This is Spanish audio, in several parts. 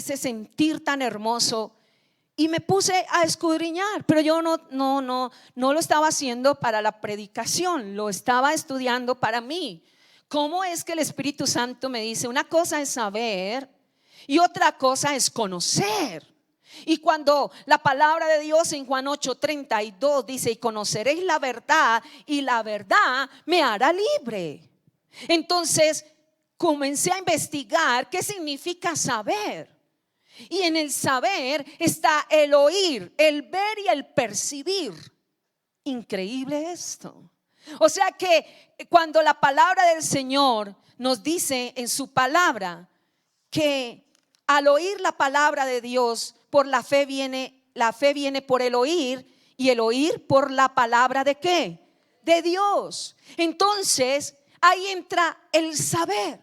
ese sentir tan hermoso y me puse a escudriñar, pero yo no lo estaba haciendo para la predicación, lo estaba estudiando para mí. ¿Cómo es que el Espíritu Santo me dice, una cosa es saber y otra cosa es conocer? Y cuando la palabra de Dios en Juan 8:32 dice, y conoceréis la verdad y la verdad me hará libre. Entonces comencé a investigar qué significa saber. Y en el saber está el oír, el ver y el percibir. Increíble esto. O sea que cuando la palabra del Señor nos dice en su palabra que al oír la palabra de Dios, por la fe viene por el oír, y el oír por la palabra ¿de qué? De Dios. Entonces ahí entra el saber.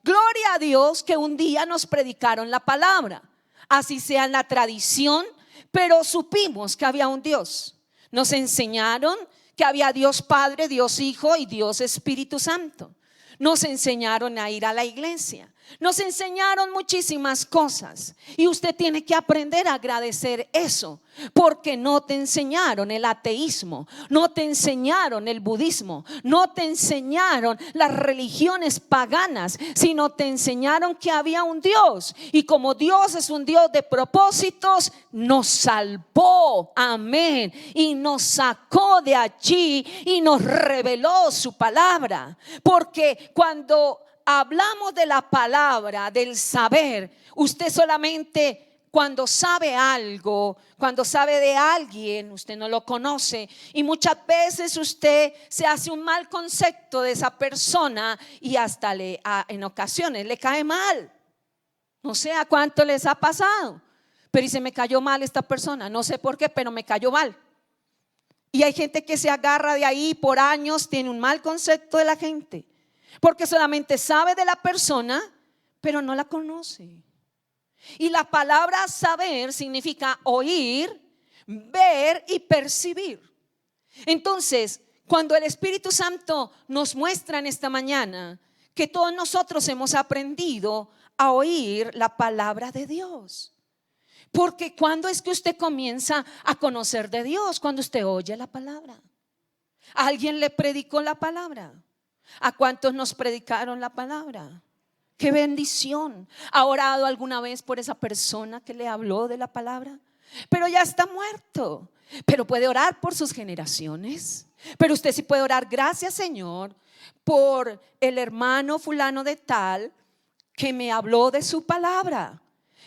Gloria a Dios que un día nos predicaron la palabra, así sea en la tradición, pero supimos que había un Dios. Nos enseñaron que había Dios Padre, Dios Hijo y Dios Espíritu Santo. Nos enseñaron a ir a la iglesia. Nos enseñaron muchísimas cosas. Y usted tiene que aprender a agradecer eso, porque no te enseñaron el ateísmo, no te enseñaron el budismo, no te enseñaron las religiones paganas, sino te enseñaron que había un Dios. Y como Dios es un Dios de propósitos, nos salvó, amén, y nos sacó de allí y nos reveló su palabra. Porque cuando hablamos de la palabra, del saber, usted solamente cuando sabe algo, cuando sabe de alguien, usted no lo conoce, y muchas veces usted se hace un mal concepto de esa persona y hasta en ocasiones le cae mal. No sé a cuánto les ha pasado, pero dice, me cayó mal esta persona, no sé por qué, pero me cayó mal. Y hay gente que se agarra de ahí por años, tiene un mal concepto de la gente, porque solamente sabe de la persona, pero no la conoce. Y la palabra saber significa oír, ver y percibir. Entonces, cuando el Espíritu Santo nos muestra en esta mañana que todos nosotros hemos aprendido a oír la palabra de Dios. Porque cuando es que usted comienza a conocer de Dios, cuando usted oye la palabra. ¿Alguien le predicó la palabra? ¿A cuántos nos predicaron la palabra? ¡Qué bendición! ¿Ha orado alguna vez por esa persona que le habló de la palabra? Pero ya está muerto. Pero puede orar por sus generaciones. Pero usted sí puede orar, gracias Señor, por el hermano fulano de tal que me habló de su palabra.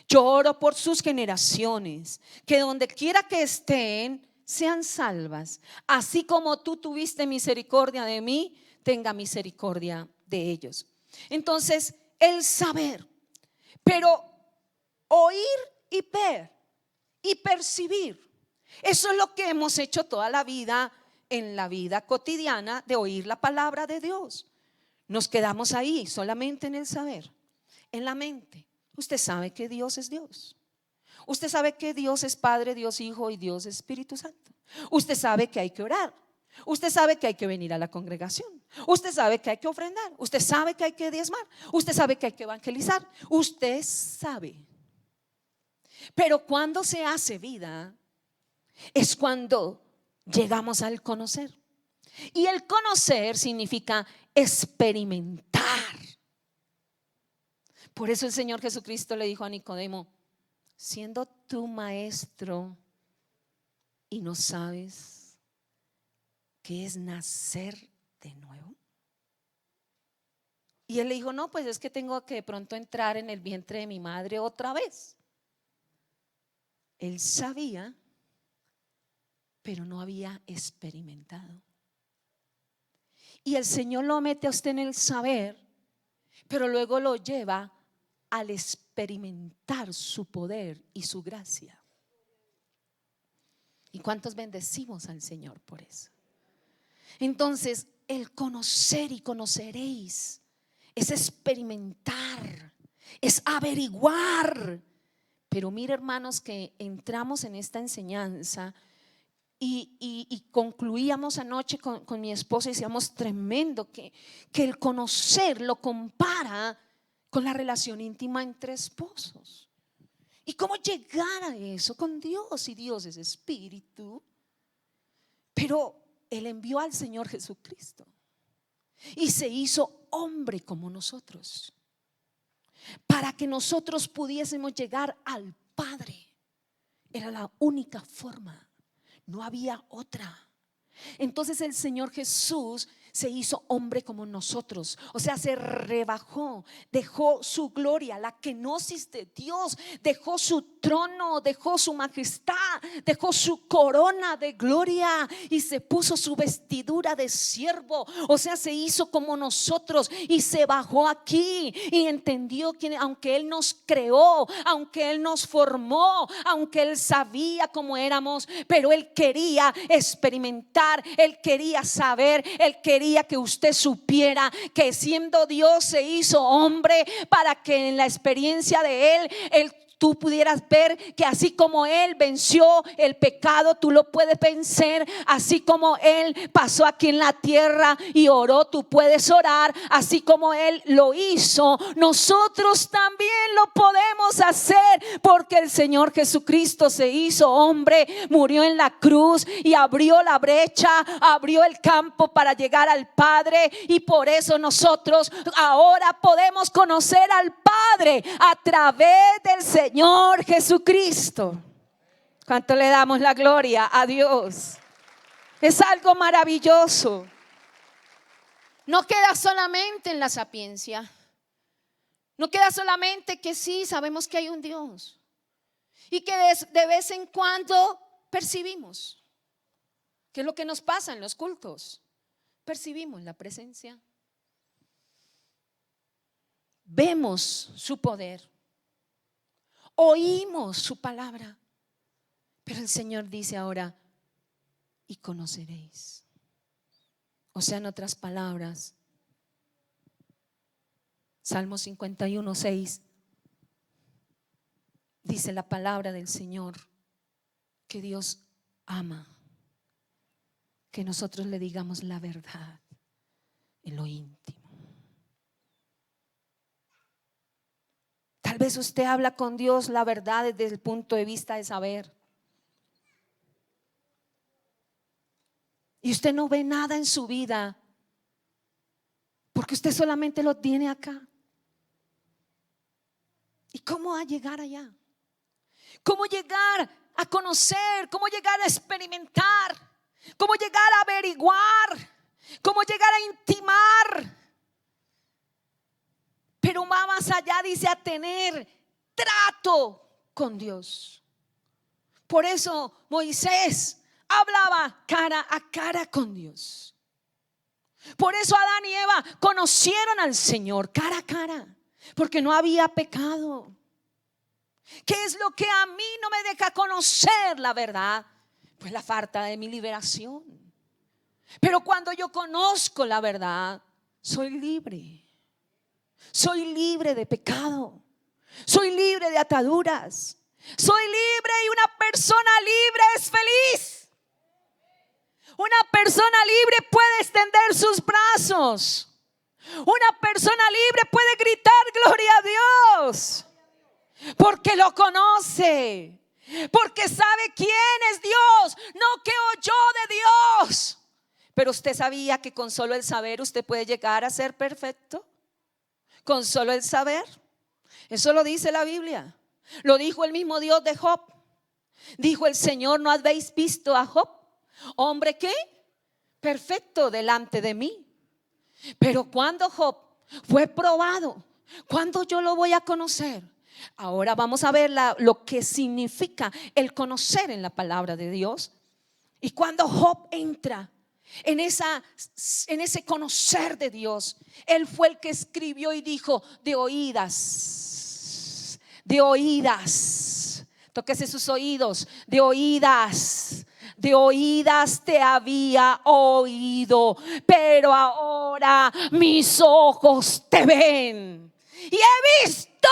Yo oro por sus generaciones, que donde quiera que estén sean salvas. Así como tú tuviste misericordia de mí, tenga misericordia de ellos. Entonces, el saber, pero oír y ver y percibir, eso es lo que hemos hecho toda la vida en la vida cotidiana, de oír la palabra de Dios. Nos quedamos ahí solamente en el saber, en la mente. Usted sabe que Dios es Dios. Usted sabe que Dios es Padre, Dios Hijo y Dios Espíritu Santo. Usted sabe que hay que orar. Usted sabe que hay que venir a la congregación. Usted sabe que hay que ofrendar. Usted sabe que hay que diezmar. Usted sabe que hay que evangelizar. Usted sabe. Pero cuando se hace vida es cuando llegamos al conocer. Y el conocer significa experimentar. Por eso el Señor Jesucristo le dijo a Nicodemo, siendo tú maestro y no sabes qué es nacer de nuevo. Y él le dijo, no, pues es que tengo que de pronto entrar en el vientre de mi madre otra vez. Él sabía, pero no había experimentado. Y el Señor lo mete a usted en el saber, pero luego lo lleva al experimentar su poder y su gracia. ¿Y cuántos bendecimos al Señor por eso? Entonces, el conocer y conoceréis es experimentar, es averiguar. Pero mire, hermanos, que entramos en esta enseñanza y concluíamos anoche con mi esposa y decíamos, tremendo que el conocer lo compara con la relación íntima entre esposos. cómo llegar a eso con Dios? Y Dios es espíritu. Pero Él envió al Señor Jesucristo y se hizo hombre como nosotros, para que nosotros pudiésemos llegar al Padre. Era la única forma, no había otra. Entonces el Señor Jesús se hizo hombre como nosotros, o sea, se rebajó, dejó su gloria, la kenosis de Dios, dejó su trono, dejó su majestad, dejó su corona de gloria y se puso su vestidura de siervo, o sea, se hizo como nosotros y se bajó aquí y entendió que aunque Él nos creó, aunque Él nos formó, aunque Él sabía cómo éramos, pero Él quería experimentar, Él quería saber, Él quería que usted supiera que siendo Dios se hizo hombre, para que en la experiencia de Él tú pudieras ver que así como Él venció el pecado, tú lo puedes vencer. Así como Él pasó aquí en la tierra y oró, tú puedes orar. Así como Él lo hizo, nosotros también lo podemos hacer, porque el Señor Jesucristo se hizo hombre, murió en la cruz y abrió la brecha, abrió el campo para llegar al Padre. Y por eso nosotros ahora podemos conocer al Padre a través del Señor Jesucristo. ¿Cuánto le damos la gloria a Dios? Es algo maravilloso. No queda solamente en la sapiencia, no queda solamente que sí sabemos que hay un Dios y que de vez en cuando percibimos. ¿Qué es lo que nos pasa en los cultos? Percibimos la presencia, vemos su poder, oímos su palabra. Pero el Señor dice ahora: y conoceréis. O sea, en otras palabras, Salmo 51:6 dice la palabra del Señor que Dios ama que nosotros le digamos la verdad en lo íntimo. Tal vez usted habla con Dios la verdad desde el punto de vista de saber, y usted no ve nada en su vida porque usted solamente lo tiene acá. ¿Y cómo va a llegar allá? ¿Cómo llegar a conocer? ¿Cómo llegar a experimentar? ¿Cómo llegar a averiguar? ¿Cómo llegar a intimar? Pero va más allá, dice, a tener trato con Dios. Por eso Moisés hablaba cara a cara con Dios. Por eso Adán y Eva conocieron al Señor cara a cara, porque no había pecado. ¿Qué es lo que a mí no me deja conocer la verdad? Pues la falta de mi liberación. Pero cuando yo conozco la verdad, soy libre. Soy libre de pecado. Soy libre de ataduras. Soy libre, y una persona libre es feliz. Una persona libre puede extender sus brazos. Una persona libre puede gritar gloria a Dios, porque lo conoce, porque sabe quién es Dios, no que oyó de Dios. Pero usted sabía que con solo el saber usted puede llegar a ser perfecto. Con solo el saber. Eso lo dice la Biblia. Lo dijo el mismo Dios de Job. Dijo el Señor: ¿no habéis visto a Job? Hombre, ¿qué? Perfecto delante de mí. Pero cuando Job fue probado, ¿cuándo yo lo voy a conocer? Ahora vamos a ver lo que significa el conocer en la palabra de Dios. Y cuando Job entra en ese conocer de Dios, él fue el que escribió y dijo: de oídas, tóquese sus oídos, de oídas te había oído, pero ahora mis ojos te ven y he visto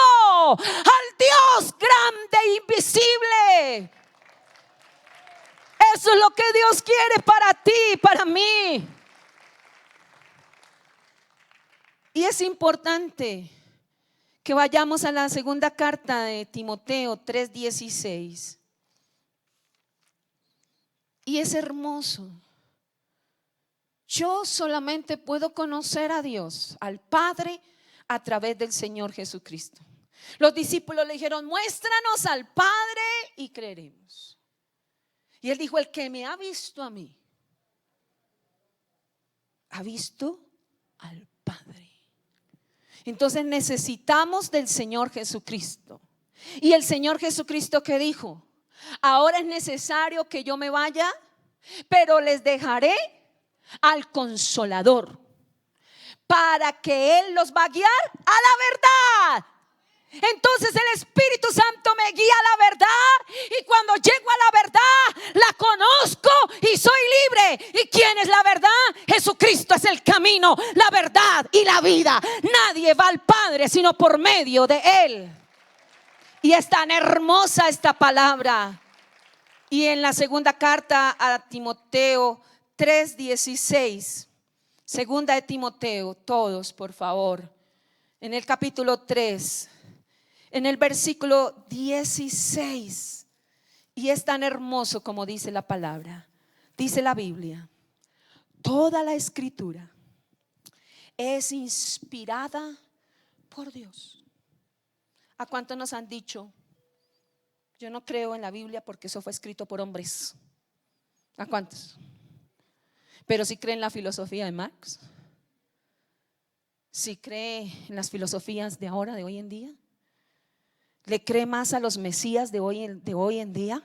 al Dios grande e invisible. Eso es lo que Dios quiere para ti y para mí. Y es importante que vayamos a la segunda carta de Timoteo 3:16. Y es hermoso. Yo solamente puedo conocer a Dios, al Padre, a través del Señor Jesucristo. Los discípulos le dijeron: muéstranos al Padre y creeremos. Y él dijo: el que me ha visto a mí, ha visto al Padre. Entonces necesitamos del Señor Jesucristo. Y el Señor Jesucristo, ¿qué dijo? Ahora es necesario que yo me vaya, pero les dejaré al Consolador, para que Él los va a guiar a la verdad. Entonces el Espíritu Santo me guía a la verdad, y cuando llego a la verdad la conozco y soy libre. ¿Y quién es la verdad? Jesucristo es el camino, la verdad y la vida. Nadie va al Padre sino por medio de Él. Y es tan hermosa esta palabra. Y en la segunda carta a Timoteo 3:16, segunda de Timoteo, todos por favor, en el capítulo 3, en el versículo 16, y es tan hermoso como dice la palabra. Dice la Biblia: toda la escritura es inspirada por Dios. ¿A cuántos nos han dicho: yo no creo en la Biblia porque eso fue escrito por hombres? ¿A cuántos? Pero si cree en la filosofía de Marx, si cree en las filosofías de ahora, de hoy en día, le cree más a los mesías de hoy en día,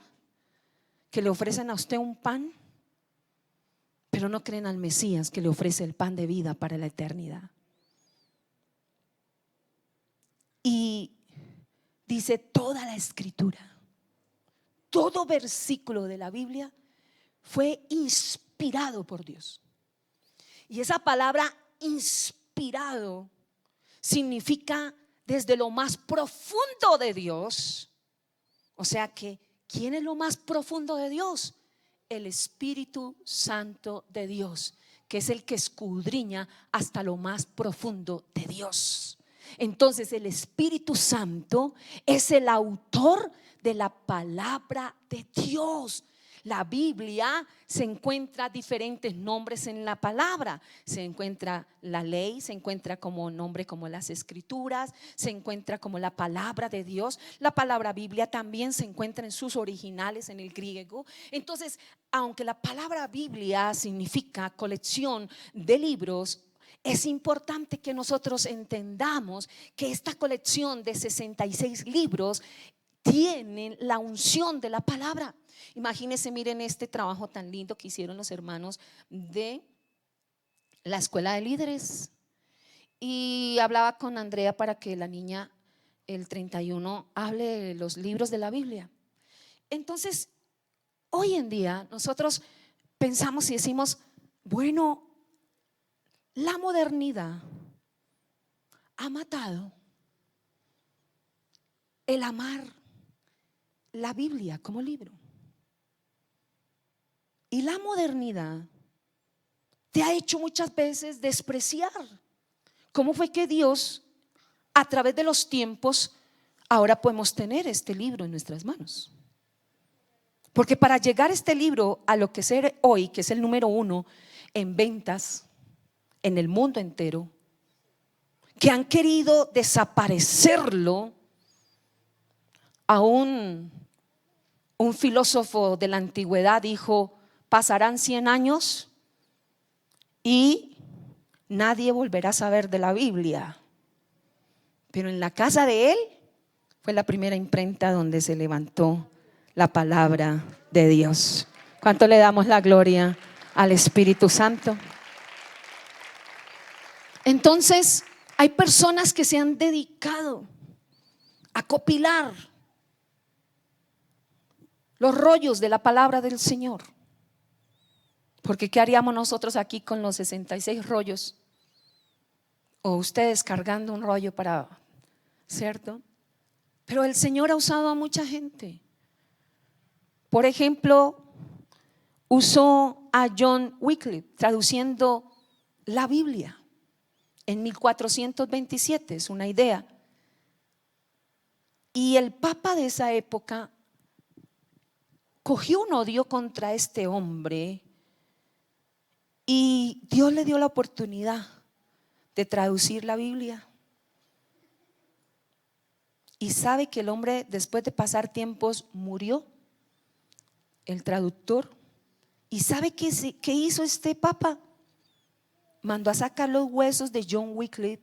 que le ofrecen a usted un pan, pero no creen al Mesías que le ofrece el pan de vida para la eternidad. Y dice: toda la escritura, todo versículo de la Biblia fue inspirado por Dios. Y esa palabra inspirado significa desde lo más profundo de Dios. O sea que, ¿quién es lo más profundo de Dios? El Espíritu Santo de Dios, que es el que escudriña hasta lo más profundo de Dios. Entonces el Espíritu Santo es el autor de la palabra de Dios. La Biblia se encuentra diferentes nombres en la palabra. Se encuentra la ley, se encuentra como nombre como las escrituras, se encuentra como la palabra de Dios. La palabra Biblia también se encuentra en sus originales en el griego. Entonces, aunque la palabra Biblia significa colección de libros, es importante que nosotros entendamos que esta colección de 66 libros tienen la unción de la palabra. Imagínense, miren este trabajo tan lindo que hicieron los hermanos de la escuela de líderes. Y hablaba con Andrea para que la niña el 31 hable de los libros de la Biblia. Entonces, hoy en día nosotros pensamos y decimos: bueno, la modernidad ha matado el amar la Biblia como libro. Y la modernidad te ha hecho muchas veces despreciar cómo fue que Dios, a través de los tiempos, ahora podemos tener este libro en nuestras manos. Porque para llegar este libro a lo que es hoy, que es el número 1 en ventas en el mundo entero, que han querido desaparecerlo, a un filósofo de la antigüedad dijo: pasarán 100 años y nadie volverá a saber de la Biblia. Pero en la casa de él fue la primera imprenta donde se levantó la palabra de Dios. ¿Cuánto le damos la gloria al Espíritu Santo? Entonces, hay personas que se han dedicado a copilar los rollos de la palabra del Señor. Porque ¿qué haríamos nosotros aquí con los 66 rollos? O ustedes cargando un rollo para, ¿cierto? Pero el Señor ha usado a mucha gente. Por ejemplo, usó a John Wycliffe traduciendo la Biblia en 1427, es una idea. Y el papa de esa época cogió un odio contra este hombre y Dios le dio la oportunidad de traducir la Biblia. Y sabe que el hombre, después de pasar tiempos, murió, el traductor. ¿Y sabe qué hizo este papa? Mandó a sacar los huesos de John Wycliffe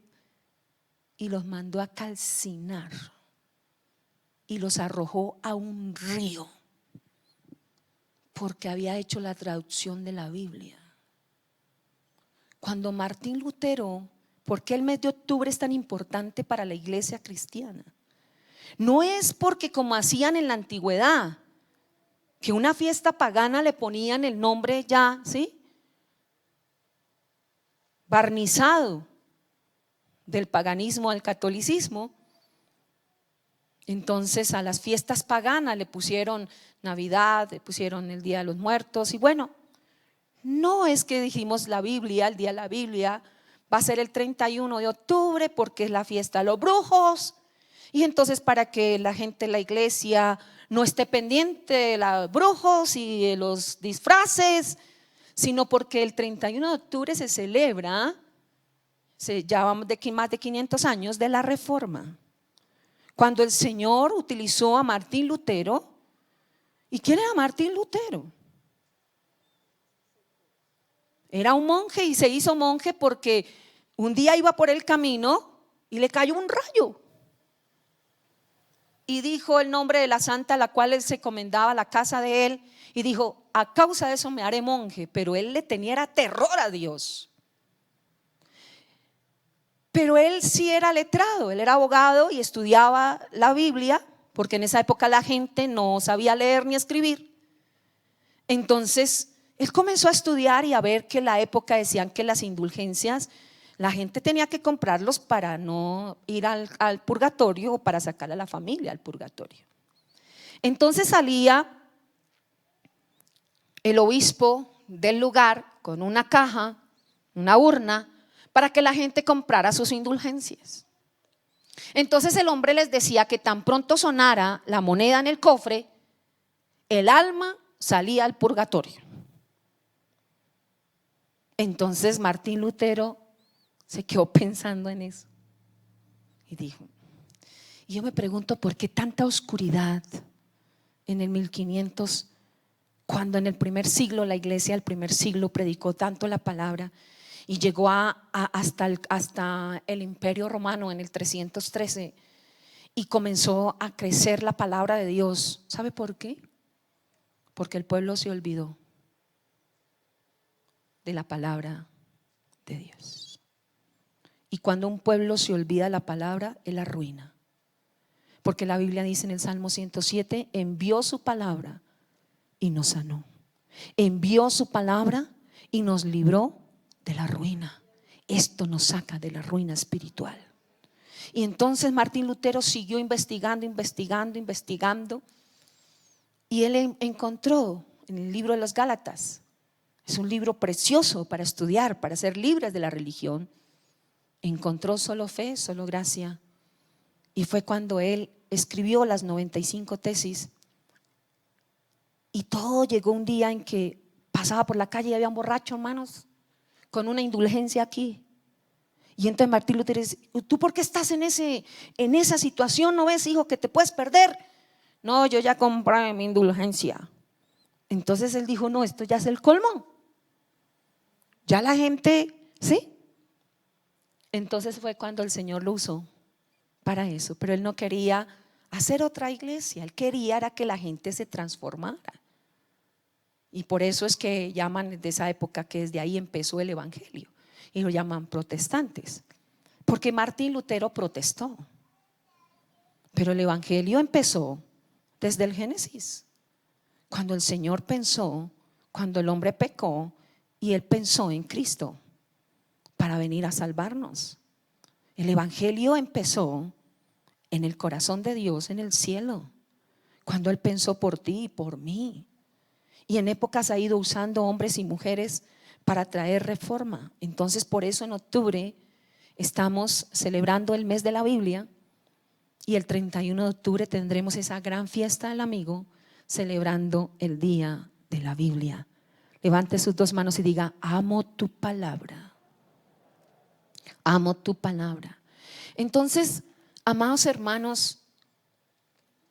y los mandó a calcinar y los arrojó a un río, porque había hecho la traducción de la Biblia. Cuando Martín Lutero, ¿por qué el mes de octubre es tan importante para la iglesia cristiana? No es porque, como hacían en la antigüedad, que una fiesta pagana le ponían el nombre ya, ¿sí?, barnizado del paganismo al catolicismo. Entonces a las fiestas paganas le pusieron Navidad, le pusieron el Día de los Muertos. Y bueno, no es que dijimos la Biblia, el día de la Biblia va a ser el 31 de octubre porque es la fiesta de los brujos. Y entonces, para que la gente de la iglesia no esté pendiente de los brujos y de los disfraces, sino porque el 31 de octubre se celebra, ya vamos de más de 500 años de la Reforma, cuando el Señor utilizó a Martín Lutero. ¿Y quién era Martín Lutero? Era un monje y se hizo monje porque un día iba por el camino y le cayó un rayo. Y dijo el nombre de la santa a la cual él se encomendaba, la casa de él, y dijo: a causa de eso me haré monje. Pero él le tenía terror a Dios. Pero él sí era letrado, él era abogado y estudiaba la Biblia, porque en esa época la gente no sabía leer ni escribir. Entonces él comenzó a estudiar y a ver que en la época decían que las indulgencias la gente tenía que comprarlos para no ir al purgatorio o para sacar a la familia al purgatorio. Entonces salía el obispo del lugar con una caja, una urna, para que la gente comprara sus indulgencias. Entonces el hombre les decía que tan pronto sonara la moneda en el cofre, el alma salía al purgatorio. Entonces Martín Lutero se quedó pensando en eso y dijo, y yo me pregunto por qué tanta oscuridad en el 1500, cuando en el primer siglo la iglesia del primer siglo predicó tanto la palabra y llegó hasta el Imperio Romano en el 313 y comenzó a crecer la palabra de Dios. ¿Sabe por qué? Porque el pueblo se olvidó de la palabra de Dios. Y cuando un pueblo se olvida la palabra, él la arruina. Porque la Biblia dice en el Salmo 107, envió su palabra y nos sanó. Envió su palabra y nos libró de la ruina. Esto nos saca de la ruina espiritual. Y entonces Martín Lutero siguió investigando y él encontró en el libro de los Gálatas, es un libro precioso para estudiar, para ser libres de la religión. Encontró solo fe, solo gracia. Y fue cuando él escribió las 95 tesis. Y todo llegó un día en que pasaba por la calle y había un borracho, hermanos, con una indulgencia aquí. Y entonces Martín Lutero dice: ¿tú por qué estás en esa situación? ¿No ves, hijo, que te puedes perder? No, yo ya compré mi indulgencia. Entonces él dijo: no, esto ya es el colmo. Ya la gente, ¿sí? Entonces fue cuando el Señor lo usó para eso. Pero él no quería hacer otra iglesia, él quería era que la gente se transformara. Y por eso es que llaman de esa época que desde ahí empezó el evangelio y lo llaman protestantes, porque Martín Lutero protestó. Pero el evangelio empezó desde el Génesis, cuando el Señor pensó, cuando el hombre pecó y él pensó en Cristo para venir a salvarnos. El evangelio empezó en el corazón de Dios, en el cielo, cuando él pensó por ti y por mí. Y en épocas ha ido usando hombres y mujeres para traer reforma. Entonces por eso en octubre estamos celebrando el mes de la Biblia. Y el 31 de octubre tendremos esa gran fiesta del amigo, celebrando el día de la Biblia. Levante sus dos manos y diga: amo tu palabra. Amo tu palabra. Entonces, amados hermanos,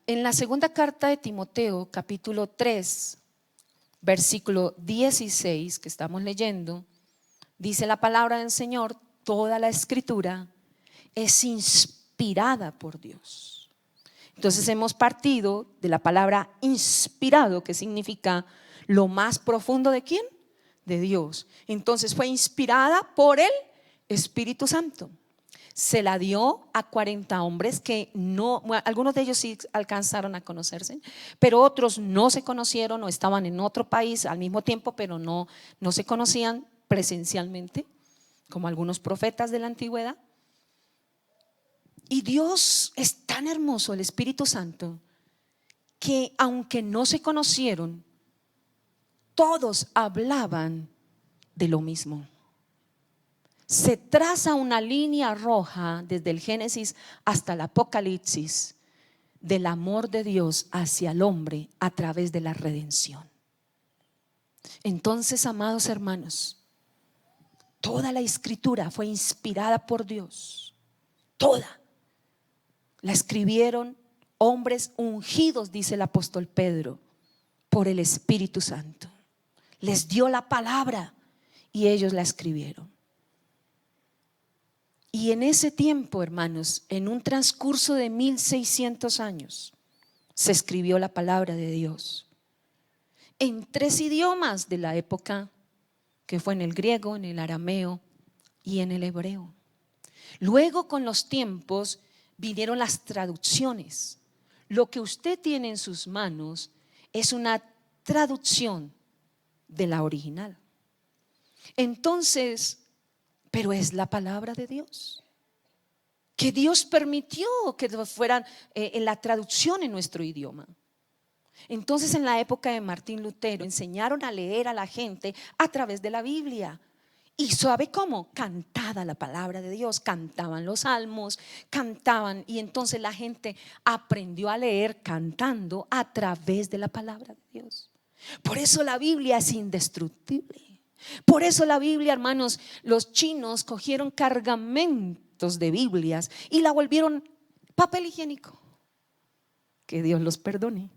en la segunda carta de Timoteo, capítulo 3, versículo 16 que estamos leyendo, dice la palabra del Señor: toda la escritura es inspirada por Dios. Entonces hemos partido de la palabra inspirado, que significa lo más profundo ¿de quién? De Dios. Entonces fue inspirada por el Espíritu Santo. Se la dio a 40 hombres que no, algunos de ellos sí alcanzaron a conocerse, pero otros no se conocieron o estaban en otro país al mismo tiempo, pero no se conocían presencialmente, como algunos profetas de la antigüedad. Y Dios es tan hermoso, el Espíritu Santo, que aunque no se conocieron, todos hablaban de lo mismo. Se traza una línea roja desde el Génesis hasta el Apocalipsis del amor de Dios hacia el hombre a través de la redención. Entonces, amados hermanos, toda la escritura fue inspirada por Dios. Toda. La escribieron hombres ungidos, dice el apóstol Pedro, por el Espíritu Santo. Les dio la palabra y ellos la escribieron. Y en ese tiempo, hermanos, en un transcurso de 1600 años, se escribió la palabra de Dios en 3 idiomas de la época, que fue en el griego, en el arameo y en el hebreo. Luego, con los tiempos, vinieron las traducciones. Lo que usted tiene en sus manos es una traducción de la original. Entonces, pero es la palabra de Dios, que Dios permitió que fueran en la traducción en nuestro idioma. Entonces, en la época de Martín Lutero enseñaron a leer a la gente a través de la Biblia. ¿Y sabe cómo? Cantada la palabra de Dios, cantaban los salmos, cantaban, y entonces la gente aprendió a leer cantando a través de la palabra de Dios. Por eso la Biblia es indestructible. Por eso la Biblia, hermanos, los chinos cogieron cargamentos de Biblias y la volvieron papel higiénico. Que Dios los perdone.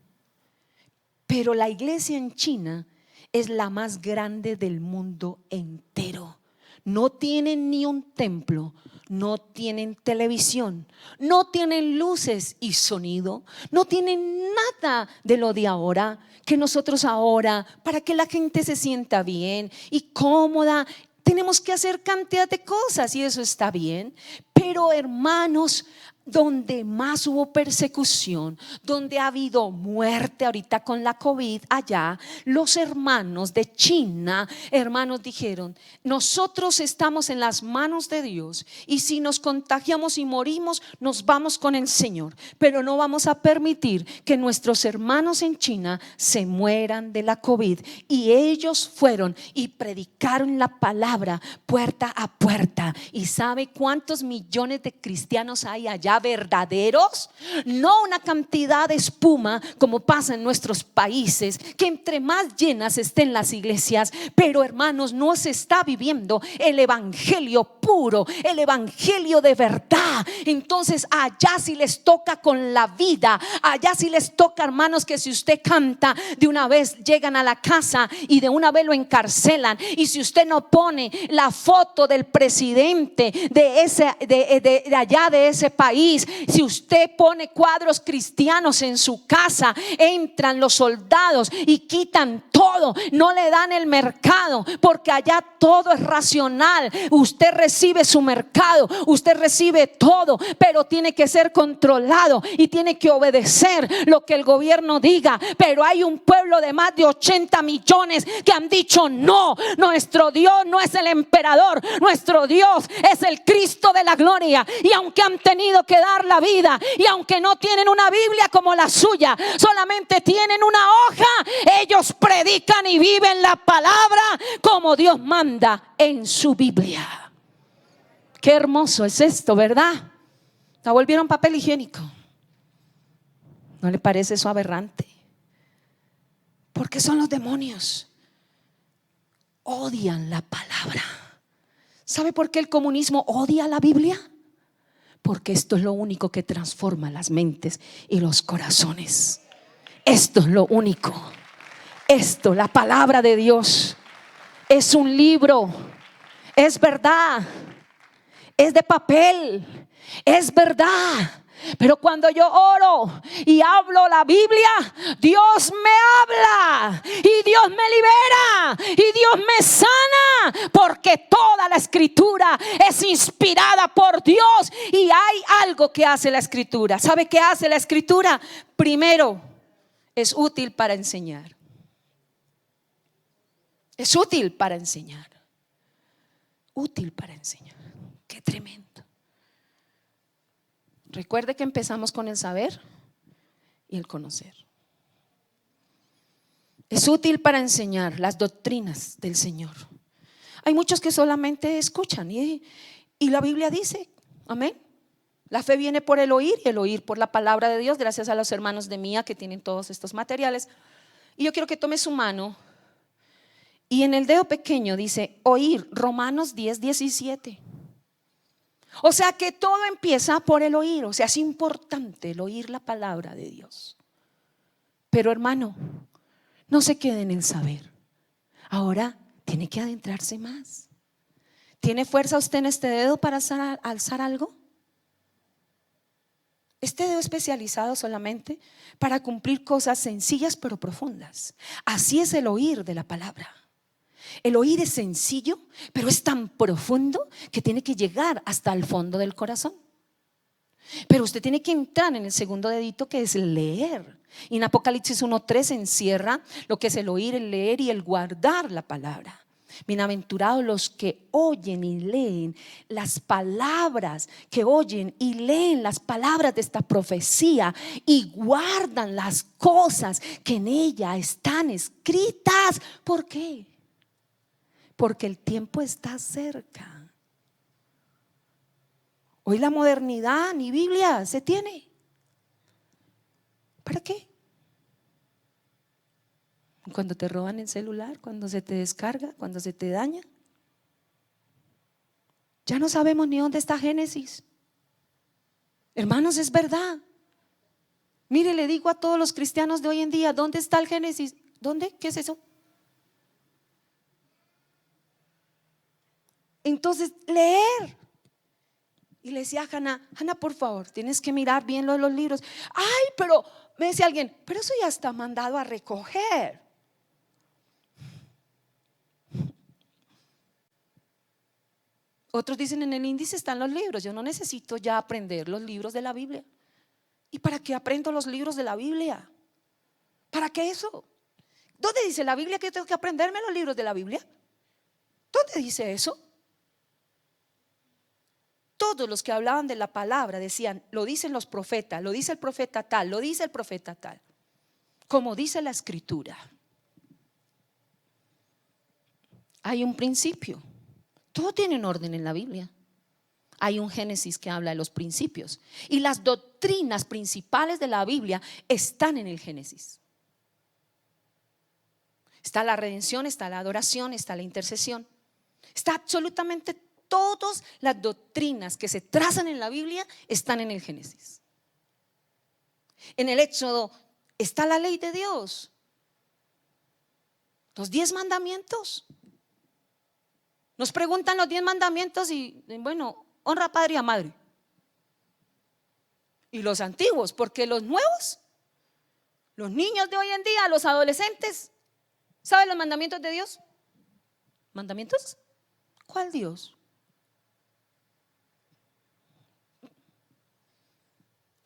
Pero la iglesia en China es la más grande del mundo entero. No tienen ni un templo, no tienen televisión, no tienen luces y sonido, no tienen nada de lo de ahora, que nosotros ahora, para que la gente se sienta bien y cómoda, tenemos que hacer cantidad de cosas y eso está bien. Pero hermanos, donde más hubo persecución, donde ha habido muerte ahorita con la COVID allá, los hermanos de China, hermanos, dijeron: nosotros estamos en las manos de Dios y si nos contagiamos y morimos, nos vamos con el Señor, pero no vamos a permitir que nuestros hermanos en China se mueran de la COVID. Y ellos fueron y predicaron la palabra puerta a puerta. ¿Y sabe cuántos millones de cristianos hay allá verdaderos? No una cantidad de espuma como pasa en nuestros países, que entre más llenas estén las iglesias, pero hermanos, no se está viviendo el evangelio puro, el evangelio de verdad. Entonces allá sí les toca con la vida, allá sí les toca, hermanos, que si usted canta, de una vez llegan a la casa y de una vez lo encarcelan. Y si usted no pone la foto del presidente de allá de ese país, si usted pone cuadros cristianos en su casa, entran los soldados y quitan todo, no le dan el mercado, porque allá todo es racional. Usted recibe su mercado, usted recibe todo, pero tiene que ser controlado y tiene que obedecer lo que el gobierno diga. Pero hay un pueblo de más de 80 millones que han dicho: no, nuestro Dios no es el emperador, nuestro Dios es el Cristo de la gloria. Y aunque han tenido que dar la vida, y aunque no tienen una Biblia como la suya, solamente tienen una hoja, ellos predican y viven la palabra como Dios manda en su Biblia. Qué hermoso es esto, ¿verdad? La volvieron papel higiénico. ¿No le parece eso aberrante? Porque son los demonios. Odian la palabra. ¿Sabe por qué el comunismo odia la Biblia? Porque esto es lo único que transforma las mentes y los corazones. Esto es lo único. Esto, la palabra de Dios, es un libro, es verdad, es de papel, es verdad. Pero cuando yo oro y hablo la Biblia, Dios me habla y Dios me libera y Dios me sana, porque toda la escritura es inspirada por Dios. Y hay algo que hace la escritura. ¿Sabe qué hace la escritura? Primero, es útil para enseñar. Es útil para enseñar. Útil para enseñar. Qué tremendo. Recuerde que empezamos con el saber y el conocer. Es útil para enseñar las doctrinas del Señor. Hay muchos que solamente escuchan y la Biblia dice, amén, la fe viene por el oír y el oír por la palabra de Dios. Gracias a los hermanos de Mía que tienen todos estos materiales. Y yo quiero que tome su mano y en el dedo pequeño dice oír, Romanos 10:17. O sea que todo empieza por el oír. O sea, es importante el oír la palabra de Dios. Pero hermano, no se quede en el saber. Ahora tiene que adentrarse más. ¿Tiene fuerza usted en este dedo para alzar algo? Este dedo especializado solamente para cumplir cosas sencillas pero profundas. Así es el oír de la palabra. El oír es sencillo, pero es tan profundo que tiene que llegar hasta el fondo del corazón. Pero usted tiene que entrar en el segundo dedito, que es el leer. Y en Apocalipsis 1:3 encierra lo que es el oír, el leer y el guardar la palabra. Bienaventurados los que oyen y leen las palabras, que oyen y leen las palabras de esta profecía y guardan las cosas que en ella están escritas. ¿Por qué? Porque el tiempo está cerca. Hoy la modernidad ni Biblia se tiene. ¿Para qué? Cuando te roban el celular, cuando se te descarga, cuando se te daña. Ya no sabemos ni dónde está Génesis. Hermanos, es verdad. Mire, le digo a todos los cristianos de hoy en día, ¿dónde está el Génesis? ¿Dónde? ¿Qué es eso? Entonces, leer. Y le decía a Hannah, por favor, tienes que mirar bien lo de los libros. Ay, pero me decía alguien, pero eso ya está mandado a recoger. Otros dicen, en el índice están los libros. Yo no necesito ya aprender los libros de la Biblia. ¿Y para qué aprendo los libros de la Biblia? ¿Para qué eso? ¿Dónde dice la Biblia que yo tengo que aprenderme los libros de la Biblia? ¿Dónde dice eso? Todos los que hablaban de la palabra decían, lo dicen los profetas, lo dice el profeta tal, lo dice el profeta tal, como dice la escritura. Hay un principio. Todo tiene un orden en la Biblia. Hay un Génesis que habla de los principios y las doctrinas principales de la Biblia están en el Génesis. Está la redención, está la adoración, está la intercesión. Está absolutamente todas las doctrinas que se trazan en la Biblia están en el Génesis. En el Éxodo está la ley de Dios, los 10 mandamientos. Nos preguntan los 10 mandamientos y bueno, honra a padre y a madre. Y los antiguos, porque los nuevos, los niños de hoy en día, los adolescentes, ¿saben los mandamientos de Dios? ¿Mandamientos? ¿Cuál Dios?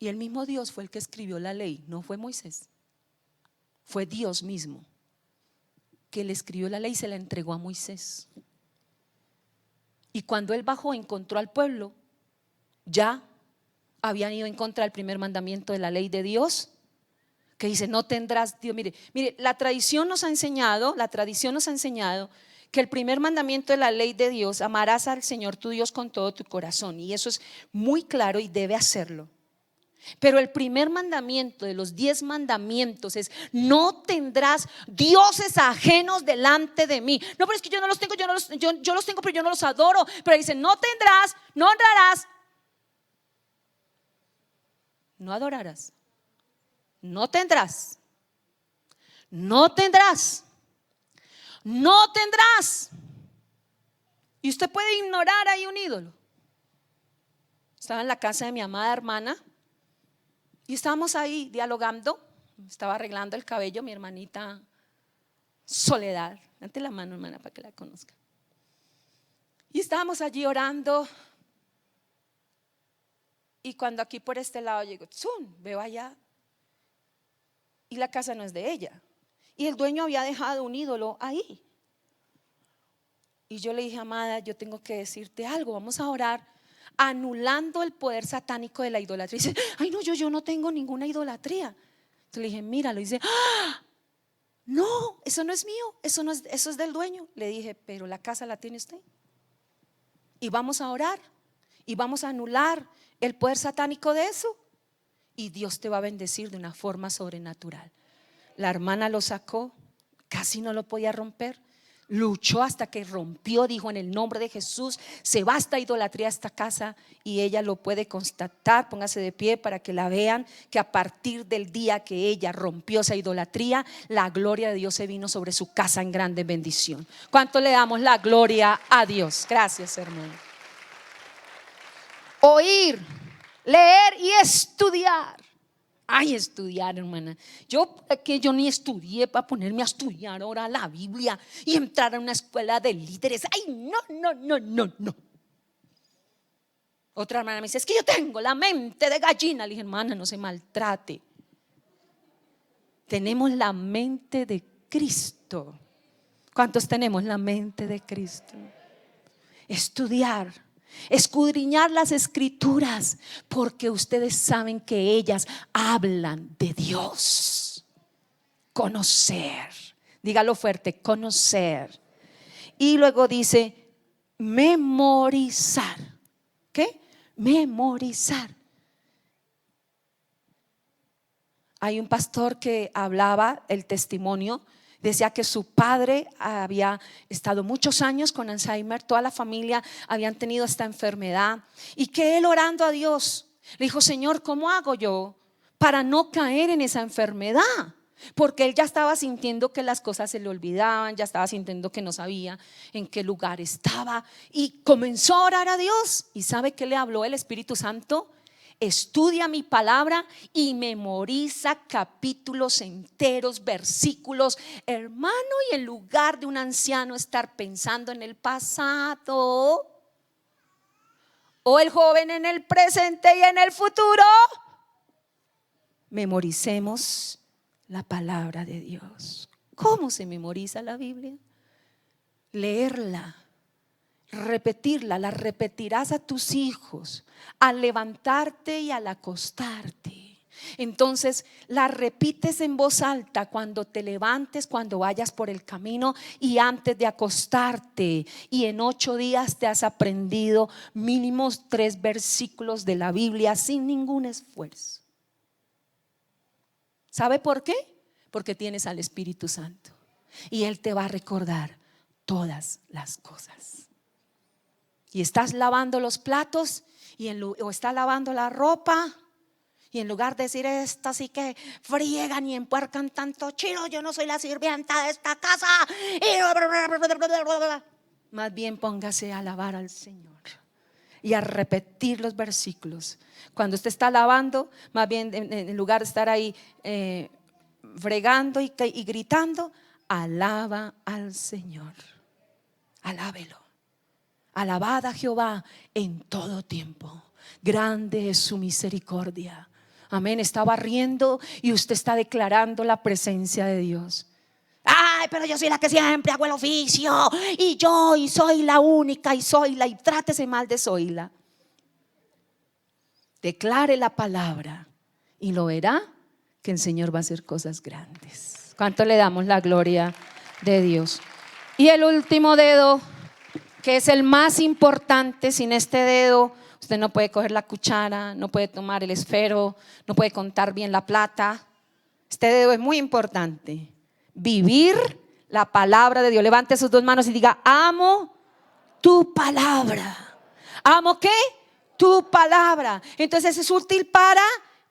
Y el mismo Dios fue el que escribió la ley, no fue Moisés. Fue Dios mismo que le escribió la ley y se la entregó a Moisés. Y cuando él bajó, encontró al pueblo, ya habían ido en contra del primer mandamiento de la ley de Dios, que dice, no tendrás Dios. Mire, la tradición nos ha enseñado que el primer mandamiento de la ley de Dios, amarás al Señor tu Dios con todo tu corazón. Y eso es muy claro y debe hacerlo. Pero el primer mandamiento de los 10 mandamientos es: no tendrás dioses ajenos delante de mí. No, pero es que yo no los tengo, yo los tengo, pero yo no los adoro. Pero dice: no tendrás, no honrarás, no adorarás, no tendrás, no tendrás, no tendrás. Y usted puede ignorar ahí un ídolo. Estaba en la casa de mi amada hermana y estábamos ahí dialogando. Estaba arreglando el cabello mi hermanita Soledad. Date la mano, hermana, para que la conozca. Y estábamos allí orando. Y cuando aquí por este lado llego, ¡zum!, veo allá. Y la casa no es de ella. Y el dueño había dejado un ídolo ahí. Y yo le dije: amada, yo tengo que decirte algo. Vamos a orar anulando el poder satánico de la idolatría. Y dice: ay, no, yo no tengo ninguna idolatría. Entonces le dije: míralo. Y dice: ¡ah! No, eso no es mío, eso es del dueño. Le dije: pero la casa la tiene usted. Y vamos a orar y vamos a anular el poder satánico de eso, y Dios te va a bendecir de una forma sobrenatural. La hermana lo sacó, casi no lo podía romper. Luchó hasta que rompió, dijo: en el nombre de Jesús se va esta idolatría a esta casa. Y ella lo puede constatar. Póngase de pie para que la vean, que a partir del día que ella rompió esa idolatría, la gloria de Dios se vino sobre su casa en grande bendición. ¿Cuánto le damos la gloria a Dios? Gracias, hermano. Oír, leer y estudiar. Ay, estudiar, hermana. Yo ni estudié para ponerme a estudiar ahora la Biblia y entrar a una escuela de líderes. Ay, no. Otra hermana me dice: es que yo tengo la mente de gallina. Le dije: hermana, no se maltrate. Tenemos la mente de Cristo. ¿Cuántos tenemos la mente de Cristo? Estudiar, escudriñar las escrituras, porque ustedes saben que ellas hablan de Dios. Conocer, dígalo fuerte: conocer. Y luego dice: memorizar. ¿Qué? Memorizar. Hay un pastor que hablaba el testimonio. Decía que su padre había estado muchos años con Alzheimer, toda la familia habían tenido esta enfermedad, y que él, orando a Dios, le dijo: Señor, ¿cómo hago yo para no caer en esa enfermedad? Porque él ya estaba sintiendo que las cosas se le olvidaban, ya estaba sintiendo que no sabía en qué lugar estaba, y comenzó a orar a Dios. ¿Y sabe qué le habló el Espíritu Santo? Estudia mi palabra y memoriza capítulos enteros, versículos, hermano. Y en lugar de un anciano estar pensando en el pasado, o el joven en el presente y en el futuro, memoricemos la palabra de Dios. ¿Cómo se memoriza la Biblia? Leerla, repetirla. La repetirás a tus hijos al levantarte y al acostarte. Entonces la repites en voz alta cuando te levantes, cuando vayas por el camino y antes de acostarte. Y en 8 días te has aprendido mínimo 3 versículos de la Biblia sin ningún esfuerzo. ¿Sabe por qué? Porque tienes al Espíritu Santo y Él te va a recordar todas las cosas. Y estás lavando los platos o estás lavando la ropa, y en lugar de decir: esto sí que friegan y empuercan tanto chino, yo no soy la sirvienta de esta casa, más bien póngase a alabar al Señor y a repetir los versículos. Cuando usted está lavando, más bien en lugar de estar ahí fregando y gritando, alaba al Señor. Alábelo. Alabad a Jehová en todo tiempo, grande es su misericordia. Amén. Está barriendo y usted está declarando la presencia de Dios. Ay, pero yo soy la que siempre hago el oficio, y soy la única, y trátese mal de Zoila. Declare la palabra y lo verá, que el Señor va a hacer cosas grandes. ¿Cuánto le damos la gloria de Dios? Y el último dedo, que es el más importante. Sin este dedo Usted no puede coger la cuchara, no puede tomar el esfero, no puede contar bien la plata. Este dedo es muy importante. Vivir la palabra de Dios. Levante sus dos manos y diga: amo tu palabra. ¿Amo qué? Tu palabra. Entonces es útil para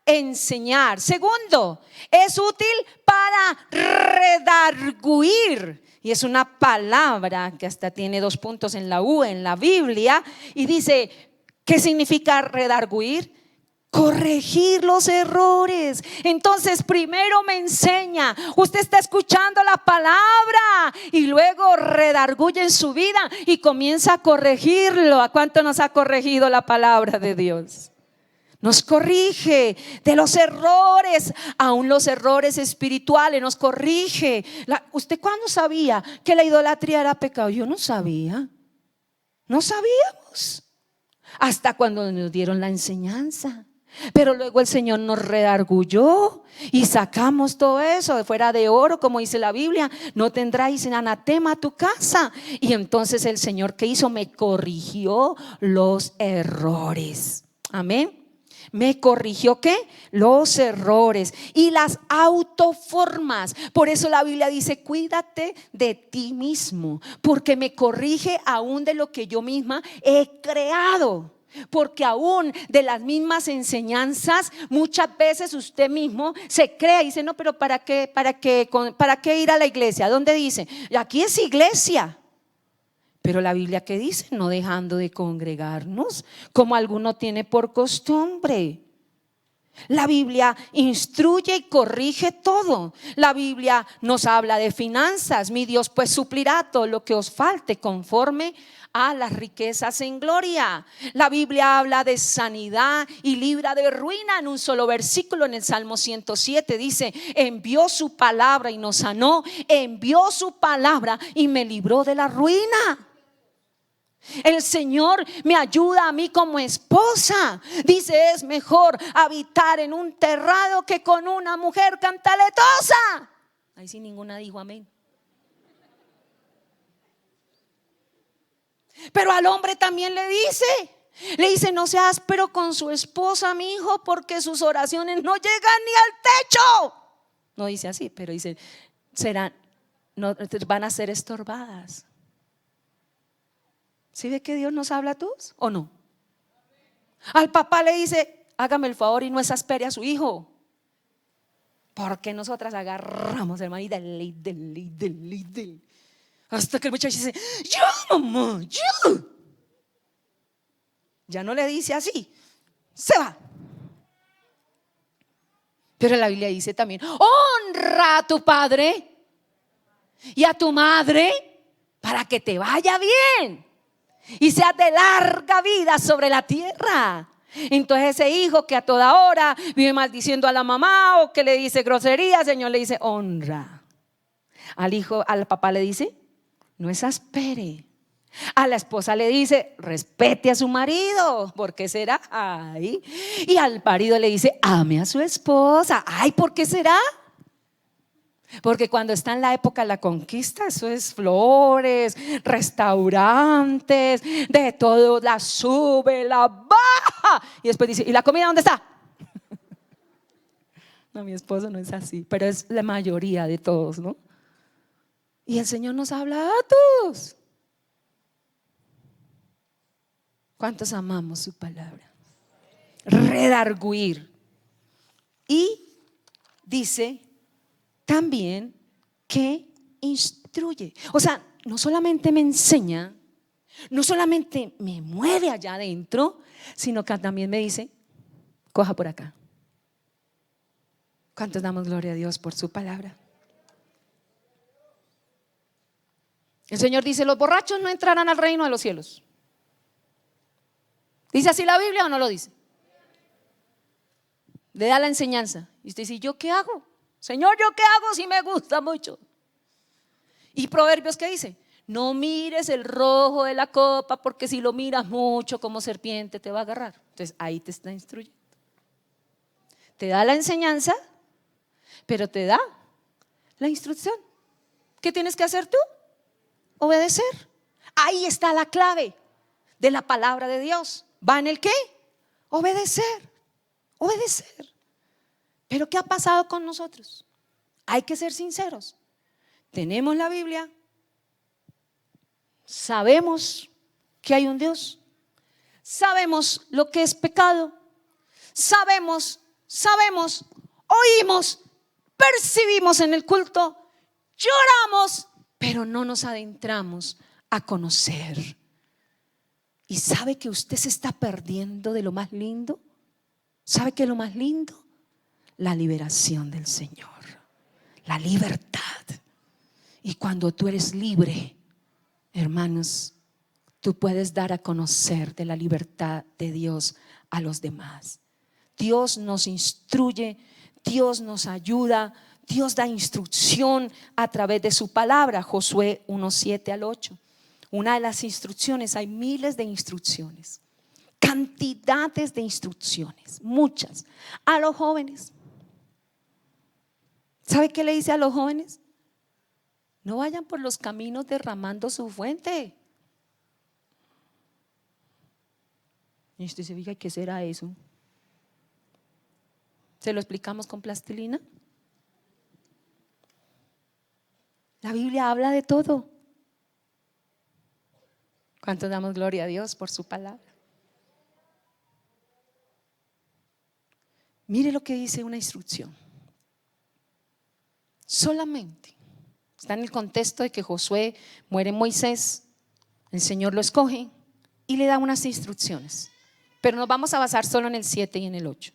enseñar. Segundo, es útil para redarguir. Y es una palabra que hasta tiene 2 puntos en la U en la Biblia. Y dice, ¿qué significa redarguir? Corregir los errores. Entonces primero me enseña, usted está escuchando la palabra y luego redarguye en su vida y comienza a corregirlo. ¿A cuánto nos ha corregido la palabra de Dios? Nos corrige de los errores, aún los errores espirituales, nos corrige. ¿Usted cuándo sabía que la idolatría era pecado? Yo no sabía, no sabíamos, hasta cuando nos dieron la enseñanza. Pero luego el Señor nos redarguyó y sacamos todo eso de fuera de oro, como dice la Biblia. No tendráis en anatema tu casa. Y entonces el Señor, ¿qué hizo? Me corrigió los errores. Amén. Me corrigió ¿qué? Los errores y las autoformas. Por eso la Biblia dice: cuídate de ti mismo, porque me corrige aún de lo que yo misma he creado. Porque aún de las mismas enseñanzas muchas veces usted mismo se crea y dice: no, pero ¿para qué ir a la iglesia? ¿Dónde dice? Aquí es iglesia. Pero la Biblia, ¿qué dice? No dejando de congregarnos, como alguno tiene por costumbre. La Biblia instruye y corrige todo. La Biblia nos habla de finanzas. Mi Dios pues suplirá todo lo que os falte conforme a las riquezas en gloria. La Biblia habla de sanidad y libra de ruina. En un solo versículo, en el Salmo 107 dice: envió su palabra y nos sanó, envió su palabra y me libró de la ruina. El Señor me ayuda a mí como esposa. Dice: es mejor habitar en un terrado que con una mujer cantaletosa. Ahí sí ninguna dijo amén. Pero al hombre también le dice: no sea áspero con su esposa, mi hijo, porque sus oraciones no llegan ni al techo. No dice así, pero dice: van a ser estorbadas. ¿Sí ve que Dios nos habla a todos o no? Al papá le dice: hágame el favor y no aspere a su hijo. Porque nosotras agarramos, hermano, y dele. Hasta que el muchacho dice: yo, mamá, yo. Ya no le dice así, se va. Pero la Biblia dice también: honra a tu padre y a tu madre para que te vaya bien y seas de larga vida sobre la tierra. Entonces ese hijo que a toda hora vive maldiciendo a la mamá o que le dice grosería, el Señor le dice: honra. Al hijo, al papá le dice: no exaspere. A la esposa le dice: respete a su marido. ¿Por qué será? Ay. Y al marido le dice: ame a su esposa. Ay, ¿por qué será? Porque cuando está en la época de la conquista, eso es flores, restaurantes, de todo, la sube, la baja. Y después dice: ¿y la comida dónde está? No, mi esposo no es así, pero es la mayoría de todos, ¿no? Y el Señor nos habla a todos. ¿Cuántos amamos su palabra? Redarguir. Y dice también que instruye. O sea, no solamente me enseña, no solamente me mueve allá adentro, sino que también me dice: coja por acá. ¿Cuántos damos gloria a Dios por su palabra? El Señor dice: los borrachos no entrarán al reino de los cielos. ¿Dice así la Biblia o no lo dice? Le da la enseñanza. Y usted dice: ¿yo qué hago? Señor, ¿yo qué hago si me gusta mucho? Y Proverbios, ¿qué dice? No mires el rojo de la copa, porque si lo miras mucho, como serpiente te va a agarrar. Entonces ahí te está instruyendo. Te da la enseñanza, pero te da la instrucción. ¿Qué tienes que hacer tú? Obedecer. Ahí está la clave de la palabra de Dios. va en el ¿qué? Obedecer, obedecer. Pero ¿qué ha pasado con nosotros? Hay que ser sinceros. Tenemos la Biblia, sabemos que hay un Dios, sabemos lo que es pecado, sabemos, oímos, percibimos en el culto, lloramos, pero no nos adentramos a conocer. ¿Y sabe que usted se está perdiendo de lo más lindo? ¿Sabe qué es lo más lindo? La liberación del Señor, la libertad. Y cuando tú eres libre, hermanos, tú puedes dar a conocer de la libertad de Dios a los demás. Dios nos instruye, Dios nos ayuda, Dios da instrucción a través de su palabra. Josué 1:7-8. Una de las instrucciones, hay miles de instrucciones, cantidades de instrucciones, muchas. A los jóvenes, ¿sabe qué le dice a los jóvenes? No vayan por los caminos derramando su fuente. Y usted se dice, ¿qué será eso? ¿Se lo explicamos con plastilina? La Biblia habla de todo. ¿Cuánto damos gloria a Dios por su palabra? Mire lo que dice una instrucción. Solamente está en el contexto de que Josué muere Moisés, el Señor lo escoge y le da unas instrucciones. Pero nos vamos a basar solo en el 7 y en el 8.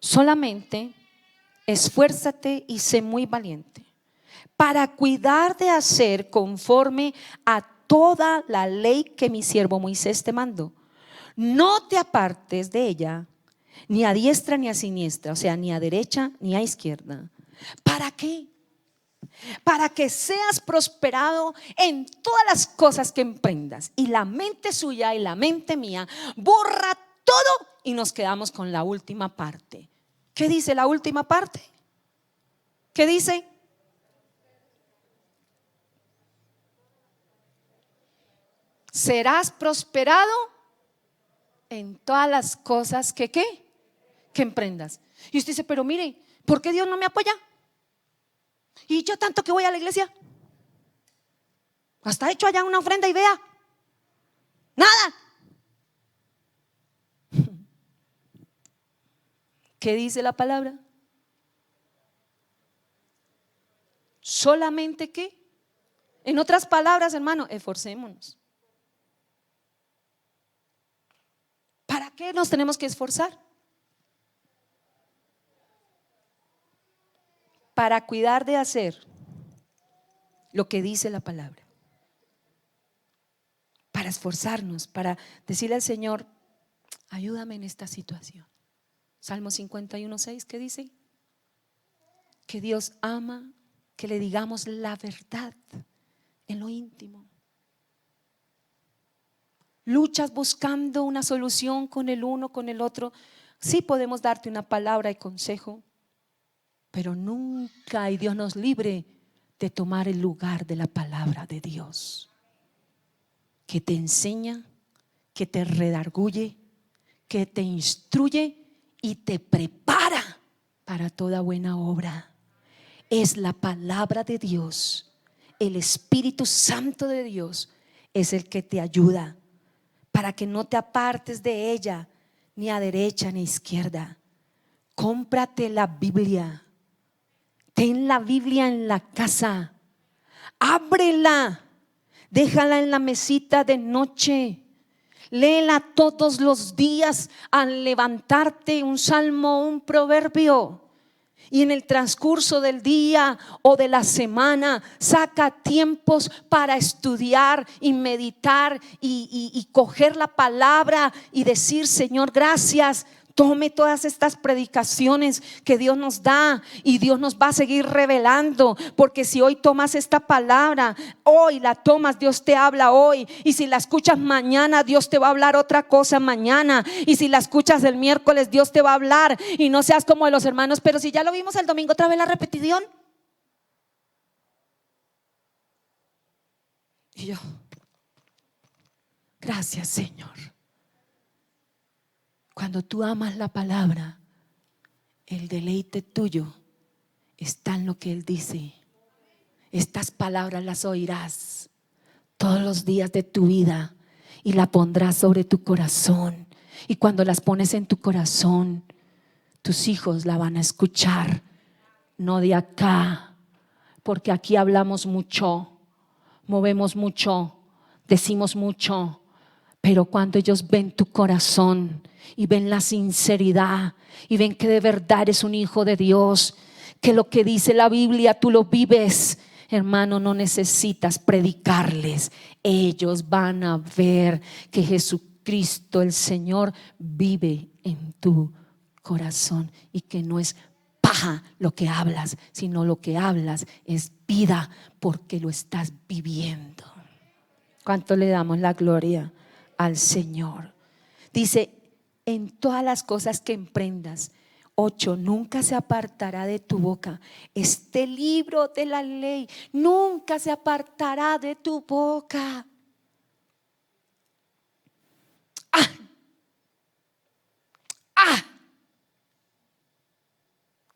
Solamente esfuérzate y sé muy valiente para cuidar de hacer conforme a toda la ley que mi siervo Moisés te mandó. No te apartes de ella, ni a diestra ni a siniestra, o sea, ni a derecha ni a izquierda. ¿Para qué? Para que seas prosperado en todas las cosas que emprendas. Y la mente suya y la mente mía borra todo y nos quedamos con la última parte. ¿Qué dice la última parte? ¿Qué dice? Serás prosperado en todas las cosas que ¿qué? Que emprendas. Y usted dice, pero mire, ¿por qué Dios no me apoya? Y yo tanto que voy a la iglesia, hasta he hecho allá una ofrenda y vea, nada. ¿Qué dice la palabra? Solamente que, en otras palabras, hermano, esforcémonos. ¿Para qué nos tenemos que esforzar? Para cuidar de hacer lo que dice la palabra. Para esforzarnos, para decirle al Señor, ayúdame en esta situación. Salmo 51:6, ¿qué dice? Que Dios ama que le digamos la verdad en lo íntimo. Luchas buscando una solución con el uno, con el otro. Sí podemos darte una palabra de consejo, pero nunca, y Dios nos libre de tomar el lugar de la palabra de Dios, que te enseña, que te redarguye, que te instruye y te prepara para toda buena obra. Es la palabra de Dios. El Espíritu Santo de Dios es el que te ayuda para que no te apartes de ella, ni a derecha ni a izquierda. Cómprate la Biblia. Ten la Biblia en la casa. Ábrela. Déjala en la mesita de noche. Léela todos los días al levantarte, un salmo, un proverbio. Y en el transcurso del día o de la semana saca tiempos para estudiar y meditar y coger la palabra y decir, Señor, gracias. Tome todas estas predicaciones que Dios nos da y Dios nos va a seguir revelando, porque si hoy tomas esta palabra, hoy la tomas, Dios te habla hoy, y si la escuchas mañana, Dios te va a hablar otra cosa mañana, y si la escuchas el miércoles, Dios te va a hablar. Y no seas como de los hermanos, pero si ya lo vimos el domingo, otra vez la repetición. Y yo, gracias, Señor. Cuando tú amas la palabra, el deleite tuyo está en lo que Él dice. Estas palabras las oirás todos los días de tu vida y la pondrás sobre tu corazón. Y cuando las pones en tu corazón, tus hijos la van a escuchar, no de acá, porque aquí hablamos mucho, movemos mucho, decimos mucho, pero cuando ellos ven tu corazón y ven la sinceridad y ven que de verdad eres un hijo de Dios, que lo que dice la Biblia tú lo vives, hermano, no necesitas predicarles. Ellos van a ver que Jesucristo el Señor vive en tu corazón y que no es paja lo que hablas, sino lo que hablas es vida, porque lo estás viviendo. ¿Cuánto le damos la gloria al Señor? Dice, en todas las cosas que emprendas. 8, nunca se apartará de tu boca este libro de la ley, nunca se apartará de tu boca.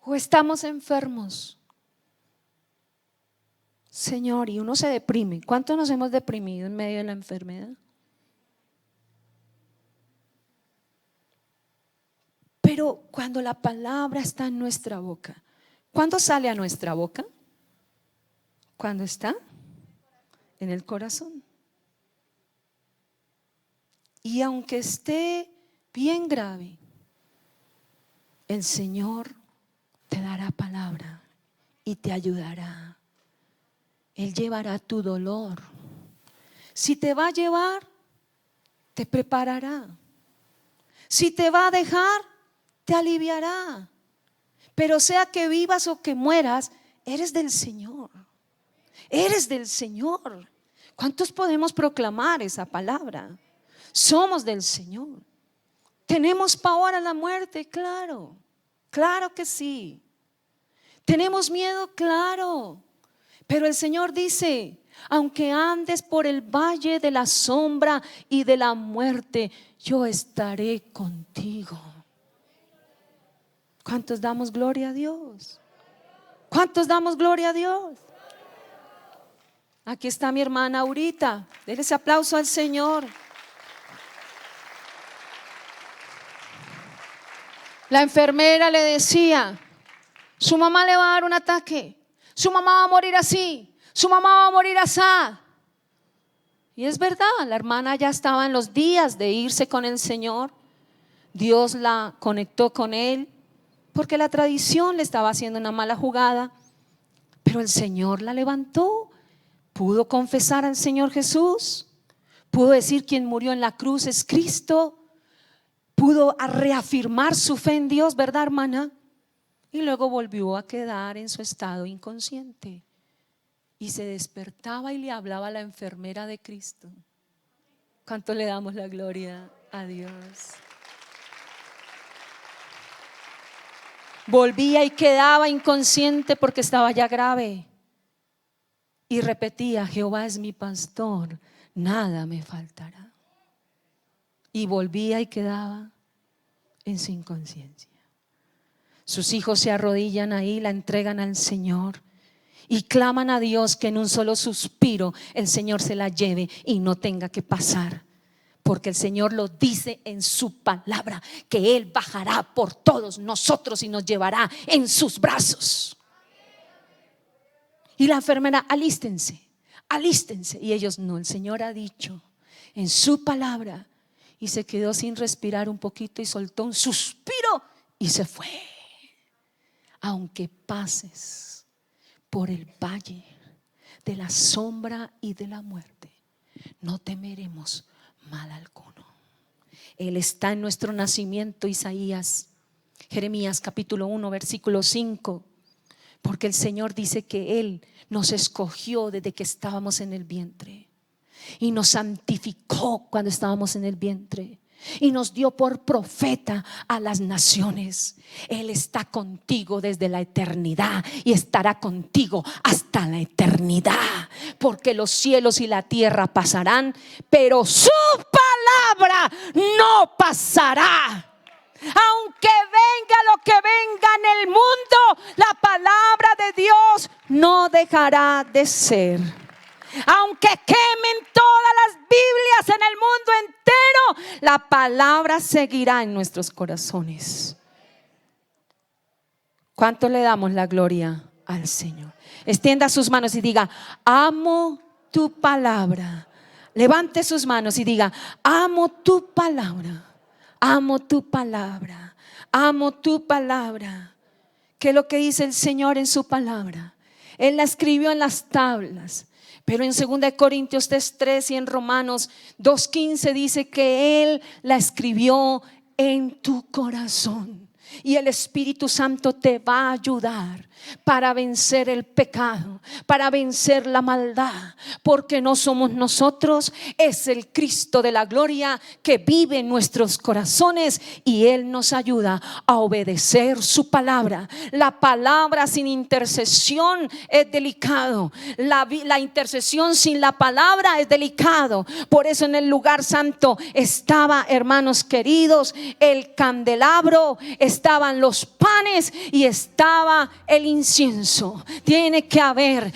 O estamos enfermos, Señor, y uno se deprime. ¿Cuántos nos hemos deprimido en medio de la enfermedad? Pero cuando la palabra está en nuestra boca, ¿cuándo sale a nuestra boca? Cuando está en el corazón. Y aunque esté bien grave, el Señor te dará palabra y te ayudará. Él llevará tu dolor. Si te va a llevar, te preparará. Si te va a dejar, te aliviará. Pero sea que vivas o que mueras, eres del Señor. Eres del Señor. ¿Cuántos podemos proclamar esa palabra? Somos del Señor. ¿Tenemos pavor a la muerte? Claro, claro que sí. ¿Tenemos miedo? Claro. Pero el Señor dice, aunque andes por el valle de la sombra y de la muerte, yo estaré contigo. ¿Cuántos damos gloria a Dios? ¿Cuántos damos gloria a Dios? Aquí está mi hermana Aurita. Denle ese aplauso al Señor. La enfermera le decía, su mamá le va a dar un ataque, su mamá va a morir así, su mamá va a morir así. Y es verdad, la hermana ya estaba en los días de irse con el Señor. Dios la conectó con Él, porque la tradición le estaba haciendo una mala jugada. Pero el Señor la levantó, pudo confesar al Señor Jesús, pudo decir quien murió en la cruz es Cristo, pudo reafirmar su fe en Dios, ¿verdad, hermana? Y luego volvió a quedar en su estado inconsciente y se despertaba y le hablaba a la enfermera de Cristo. ¿Cuánto le damos la gloria a Dios? Volvía y quedaba inconsciente porque estaba ya grave y repetía, Jehová es mi pastor, nada me faltará. Y volvía y quedaba en su inconsciencia. Sus hijos se arrodillan ahí, la entregan al Señor y claman a Dios que en un solo suspiro el Señor se la lleve y no tenga que pasar, porque el Señor lo dice en su palabra, que Él bajará por todos nosotros y nos llevará en sus brazos. Y la enfermera, alístense, alístense. Y ellos, no, el Señor ha dicho en su palabra. Y se quedó sin respirar un poquito y soltó un suspiro y se fue. Aunque pases por el valle de la sombra y de la muerte, no temeremos mal alguno. Él está en nuestro nacimiento. Jeremías capítulo 1 versículo 5. Porque el Señor dice que Él nos escogió desde que estábamos en el vientre y nos santificó cuando estábamos en el vientre y nos dio por profeta a las naciones. Él está contigo desde la eternidad y estará contigo hasta la eternidad, porque los cielos y la tierra pasarán, pero su palabra no pasará. Aunque venga lo que venga en el mundo, la palabra de Dios no dejará de ser. Aunque quemen todas las Biblias en el mundo entero, la palabra seguirá en nuestros corazones. ¿Cuánto le damos la gloria al Señor? Extienda sus manos y diga: amo tu palabra. Levante sus manos y diga: amo tu palabra. Amo tu palabra. Amo tu palabra. ¿Qué es lo que dice el Señor en su palabra? Él la escribió en las tablas. Pero en 2 Corintios 3:3 y en Romanos 2:15 dice que Él la escribió en tu corazón. Y el Espíritu Santo te va a ayudar para vencer el pecado, para vencer la maldad, porque no somos nosotros, es el Cristo de la gloria que vive en nuestros corazones, y Él nos ayuda a obedecer su palabra. La palabra sin intercesión es delicado. La intercesión sin la palabra es delicado. Por eso en el lugar santo estaba, hermanos queridos, el candelabro, estaban los panes y estaba el incienso. Tiene que haber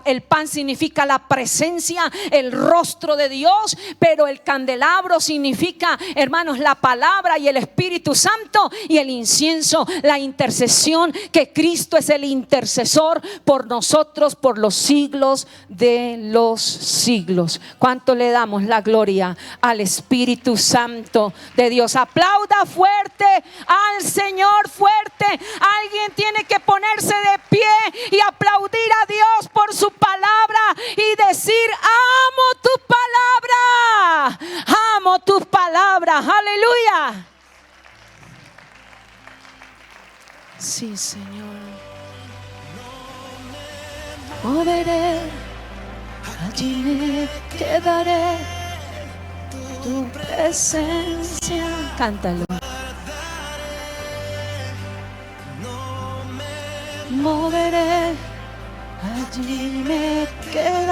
el pan significa la presencia, el rostro de Dios, pero el candelabro significa, hermanos, la palabra y el Espíritu Santo, y el incienso, la intercesión, que Cristo es el intercesor por nosotros por los siglos de los siglos. ¿Cuánto le damos la gloria al Espíritu Santo de Dios? Aplauda fuerte al Señor, fuerte. Alguien tiene que ponerse de pie y aplaudir a Dios por su palabra y decir: amo tu palabra, amo tu palabra. Aleluya. Sí, Señor. Moveré, allí me quedaré, tu presencia. Cántalo. Moveré, allí me quedaré.